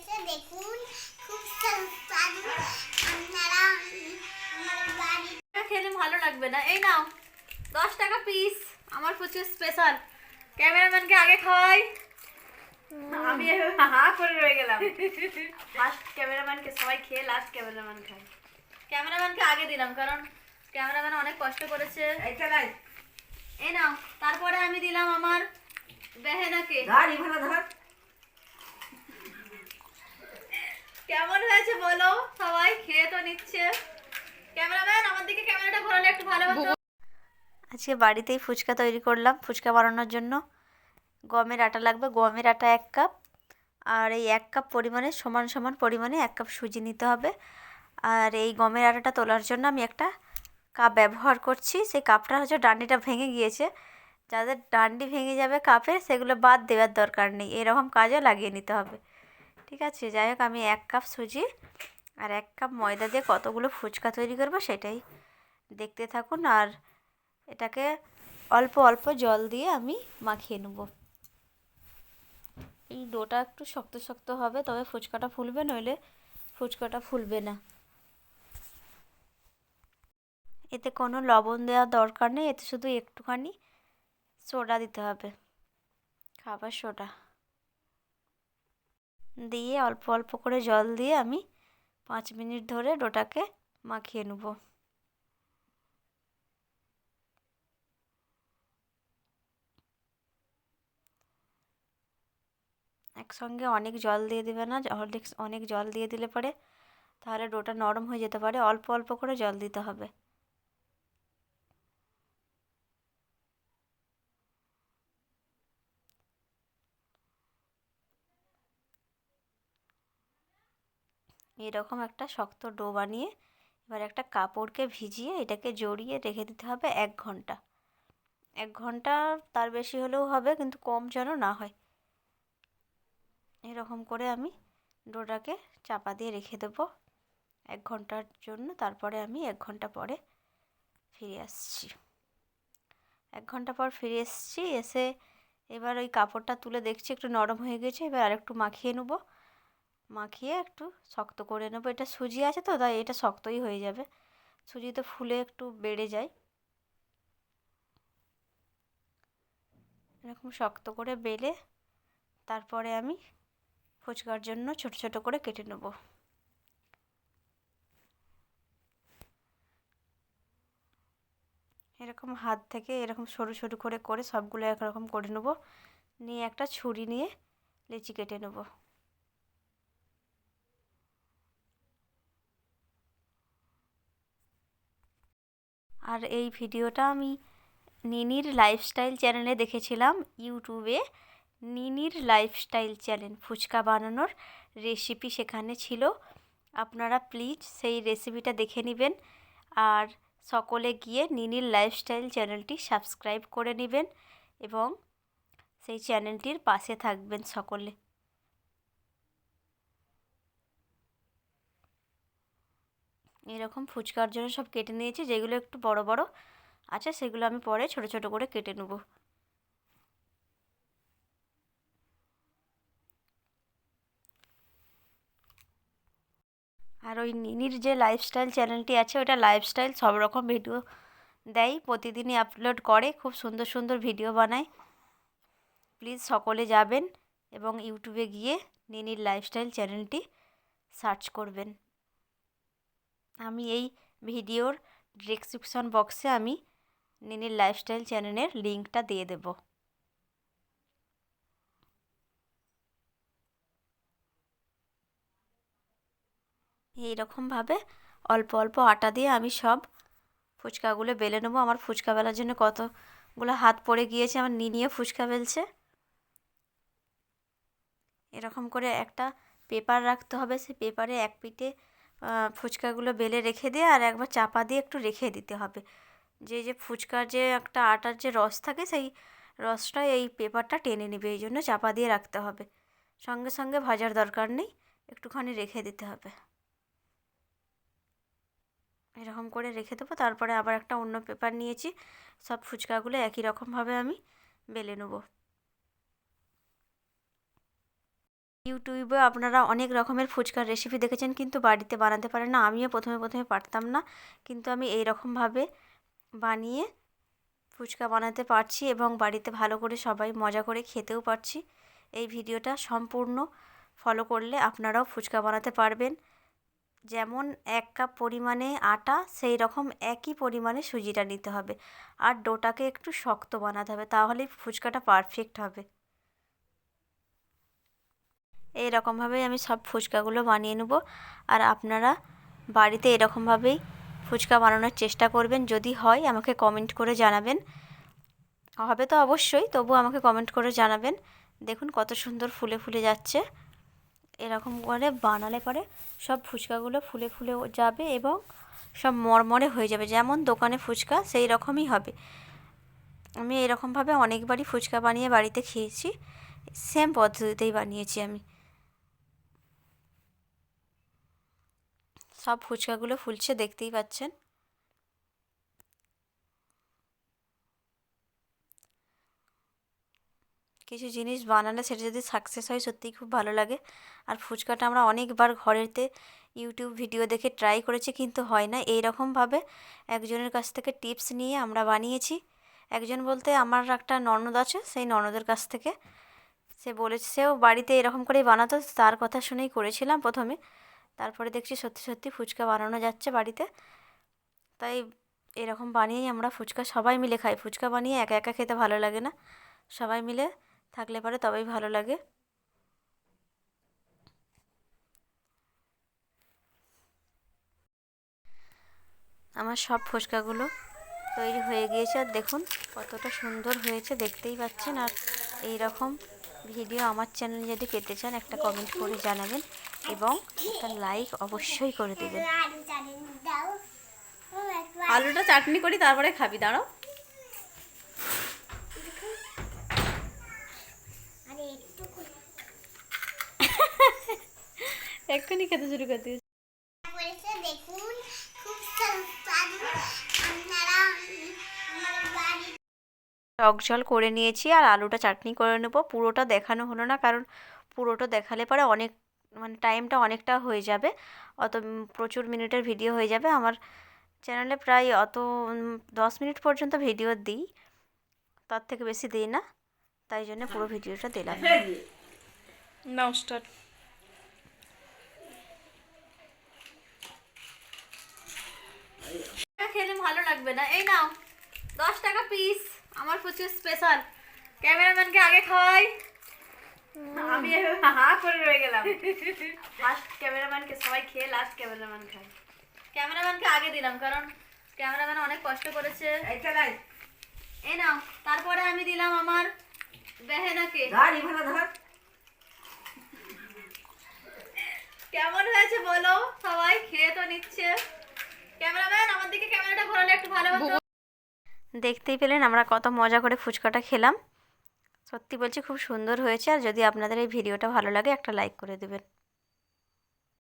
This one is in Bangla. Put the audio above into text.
হয়েছে দেখুন, খুব সুস্বাদু। আপনারা আমার বাড়ি খেলে ভালো লাগবে না। এই নাও 10 টাকা পিস আমার ফুচকা স্পেশাল। ক্যামেরাম্যানকে আগে খাওয়াই, আমি হা করে রয়ে গেলাম। ফার্স্ট ক্যামেরাম্যানকে সবাই খেয়ে লাস্ট ক্যামেরাম্যান খায়। ক্যামেরাম্যানকে আগে দিলাম কারণ ক্যামেরাম্যান অনেক কষ্ট করেছে। এই নাও, তারপরে আমি দিলাম আমার বেহেনাকে। কেমন হয়েছে বলো, সবাই খেয়ে তো নিচ্ছে। ক্যামেরাম্যান আমার দিকে ক্যামেরাটা ঘোরালে একটু ভালো হতো। আজকে বাড়িতেই ফুচকা তৈরি করলাম। ফুচকা বানানোর জন্য গমের আটা লাগবে, গমের আটা 1 কাপ, আর এই 1 কাপ পরিমাণে সমান সমান পরিমাণে 1 কাপ সুজি নিতে হবে। আর এই গমের আটাটা তোলার জন্য আমি একটা কাপ ব্যবহার করছি। সেই কাপটা হচ্ছে ডান্ডিটা ভেঙে গিয়েছে, যাদের ডান্ডি ভেঙে যাবে কাপে সেগুলো বাদ দেওয়ার দরকার নেই, এরকম কাজে লাগিয়ে নিতে হবে। ঠিক আছে, যাই হোক আমি 1 কাপ সুজি আর 1 কাপ ময়দা দিয়ে কতগুলো ফুচকা তৈরি করবো সেটাই দেখতে থাকুন। আর এটাকে অল্প অল্প জল দিয়ে আমি মাখিয়ে নেব। এই ডোটা একটু শক্ত শক্ত হবে, তবে ফুচকাটা ফুলবে, নইলে ফুচকাটা ফুলবে না। এতে কোনো লবণ দেওয়ার দরকার নেই, এতে শুধু একটুখানি সোডা দিতে হবে, খাবার সোডা দিয়ে অল্প অল্প করে জল দিয়ে আমি 5 মিনিট ধরে ডোটাকে মাখিয়ে নেব। একসঙ্গে অনেক জল দিয়ে দেবে না, অনেক জল দিয়ে দিলে পরে তাহলে ডোটা নরম হয়ে যেতে পারে, অল্প অল্প করে জল দিতে হবে। এরকম একটা শক্ত ডো বানিয়ে এবার একটা কাপড়কে ভিজিয়ে এটাকে জড়িয়ে রেখে দিতে হবে 1 ঘন্টা। 1 ঘন্টা তার বেশি হলেও হবে, কিন্তু কম যেন না হয়। এরকম করে আমি ডোটাকে চাপা দিয়ে রেখে দেবো 1 ঘন্টার জন্য। তারপরে আমি 1 ঘন্টা পরে ফিরে আসছি। 1 ঘন্টা পর ফিরে এসেছি, এসে এবার ওই কাপড়টা তুলে দেখছি একটু নরম হয়ে গেছে। এবার আরেকটু মাখিয়ে নেব, মাখিয়ে একটু শক্ত করে নেব। এটা সুজি আছে তো, তাই এটা শক্তই হয়ে যাবে, সুজি তো ফুলে একটু বেড়ে যায়। এরকম শক্ত করে বেলে তারপরে আমি ফুচকার জন্য ছোট ছোট করে কেটে নেব। এরকম হাত থেকে এরকম সরু সরু করে করে সবগুলো একরকম করে নেব, নিয়ে একটা ছুরি নিয়ে লেচি কেটে নেব। আর এই ভিডিওটা আমি নিনির লাইফস্টাইল চ্যানেলে দেখেছিলাম, ইউটিউবে নিনির লাইফস্টাইল চ্যানেল, ফুচকা বানানোর রেসিপি সেখানে ছিল। আপনারা প্লিজ সেই রেসিপিটা দেখে নেবেন, আর সকলে গিয়ে নিনির লাইফস্টাইল চ্যানেলটি সাবস্ক্রাইব করে নেবেন এবং সেই চ্যানেলটির পাশে থাকবেন সকলে। এরকম ফুচকার জন্য সব কেটে নিয়েছি, যেগুলো একটু বড় বড় আছে সেগুলো আমি পরে ছোট ছোট করে কেটে নেব। আর ওই নিনির যে লাইফস্টাইল চ্যানেলটি আছে, ওটা লাইফস্টাইল সব রকম ভিডিও দেয়, প্রতিদিনই আপলোড করে, খুব সুন্দর সুন্দর ভিডিও বানায়। প্লিজ সকলে যাবেন এবং ইউটিউবে গিয়ে নিনির লাইফস্টাইল চ্যানেলটি সার্চ করবেন। আমি এই ভিডিওর ডেসক্রিপশন বক্সে আমি নিনির লাইফস্টাইল চ্যানেলের লিঙ্কটা দিয়ে দেব। এইরকমভাবে অল্প অল্প আটা দিয়ে আমি সব ফুচকাগুলো বেলে নেবো। আমার ফুচকা বেলার জন্য কতগুলো হাত পড়ে গিয়েছে, আমার নিনিয়ে ফুচকা বেলছে। এরকম করে একটা পেপার রাখতে হবে, সেই পেপারে এক পিঠে ফুচকাগুলো বেলে রেখে দিয়ে আর একবার চাপা দিয়ে একটু রেখে দিতে হবে। যে ফুচকার যে একটা আটার যে রস থাকে, সেই রসটা এই পেপারটা টেনে নেবে, এই জন্য চাপা দিয়ে রাখতে হবে। সঙ্গে সঙ্গে ভাজার দরকার নেই, একটুখানি রেখে দিতে হবে। এরকম করে রেখে দেবো। তারপরে আবার একটা অন্য পেপার নিয়েছি, সব ফুচকাগুলো একই রকমভাবে আমি বেলে নেবো। ইউটিউবে আপনারা অনেক রকমের ফুচকার রেসিপি দেখেছেন, কিন্তু বাড়িতে বানাতে পারেন না। আমিও প্রথমে পারতাম না, কিন্তু আমি এই রকমভাবে বানিয়ে ফুচকা বানাতে পারছি এবং বাড়িতে ভালো করে সবাই মজা করে খেতেও পারছি। এই ভিডিওটা সম্পূর্ণ ফলো করলে আপনারাও ফুচকা বানাতে পারবেন। যেমন 1 কাপ পরিমাণে আটা, সেই রকম একই পরিমাণে সুজিটা নিতে হবে। আর ডোটাকে একটু শক্ত বানাতে হবে, তাহলেই ফুচকাটা পারফেক্ট হবে। এই রকমভাবেই আমি সব ফুচকাগুলো বানিয়ে নেব। আর আপনারা বাড়িতে এরকমভাবেই ফুচকা বানানোর চেষ্টা করবেন। যদি হয় আমাকে কমেন্ট করে জানাবেন। হবে তো অবশ্যই, তবু আমাকে কমেন্ট করে জানাবেন। দেখুন কত সুন্দর ফুলে ফুলে যাচ্ছে। এরকম করে বানালে পরে সব ফুচকাগুলো ফুলে ফুলে যাবে এবং সব মরমরে হয়ে যাবে, যেমন দোকানে ফুচকা সেই রকমই হবে। আমি এরকমভাবে অনেকবারই ফুচকা বানিয়ে বাড়িতে খেয়েছি, সেম পদ্ধতিতেই বানিয়েছি আমি। সব ফুচকাগুলো ফুলছে, দেখতেই পাচ্ছেন। কিছু জিনিস বানালে সেটা যদি সাকসেস হয় সত্যিই খুব ভালো লাগে। আর ফুচকাটা আমরা অনেকবার ঘরেতে ইউটিউব ভিডিও দেখে ট্রাই করেছি, কিন্তু হয় না। এই রকমভাবে একজনের কাছ থেকে টিপস নিয়ে আমরা বানিয়েছি। একজন বলতে আমার একটা ননদ আছে, সেই ননদের কাছ থেকে সে বলেছে, সেও বাড়িতে এরকম করেই বানাতো, তার কথা শুনেই করেছিলাম প্রথমে। তারপরে দেখছি সত্যি সত্যি ফুচকা বানানো যাচ্ছে বাড়িতে। তাই এরকম বানিয়েই আমরা ফুচকা সবাই মিলে খাই। ফুচকা বানিয়ে একা একা খেতে ভালো লাগে না, সবাই মিলে থাকলে পরে তবেই ভালো লাগে। আমার সব ফুচকাগুলো তৈরি হয়ে গিয়েছে, আর দেখুন কতটা সুন্দর হয়েছে, দেখতেই পাচ্ছেন। আর এই রকম ভিডিও আমার চ্যানেলে যদি পেতে চান একটা কমেন্ট করে জানাবেন এবং একটা লাইক অবশ্যই করে দেবেন। আলুটা চাটনি করি, তারপরে খাবি, দাঁড়াও। এক্ষুনি খেতে শুরু করে দিয়েছি। দেখুন খুব সুস্বাদু। আপনারা আমার বাড়ি টক ঝাল করে নিয়েছি আর আলুটা চাটনি করে নেব। পুরোটা দেখানো হলো না, কারণ পুরোটা দেখালে পরে অনেক টাইমটা অনেকটা হয়ে যাবে, প্রচুর মিনিটের ভিডিও হয়ে যাবে। আমার চ্যানেলে প্রায় 10 মিনিট পর্যন্ত ভিডিও দিই, তার থেকে বেশি দিই না, তাই জন্য পুরো ভিডিওটা দিলাম। নাও স্টার্ট। খেলে ভালো লাগবে না। এই নাও 10 টাকা পিস আমার প্রচুর স্পেশাল। ক্যামেরাম্যানকে আগে খাওয়াই, আমি হা করে রয়ে গেলাম। ফার্স্ট ক্যামেরাম্যানকে সবাই খেয়ে লাস্ট ক্যামেরাম্যান খায়। ক্যামেরাম্যানকে আগে দিলাম, কারণ ক্যামেরাম্যান অনেক কষ্ট করেছে। এই নাও, তারপরে আমি দিলাম আমার বেহেনাকে। কেমন হয়েছে বলো, সবাই খেয়ে তো নিচ্ছে। ক্যামেরাম্যান আমার দিকে ক্যামেরাটা ঘোরালে একটু ভালো হতো। দেখতেই পেলেন আমরা কত মজা করে ফুচকাটা খেলাম। সত্যি বলছি খুব সুন্দর হয়েছে। আর যদি আপনাদের এই ভিডিওটা ভালো লাগে একটা লাইক করে দেবেন।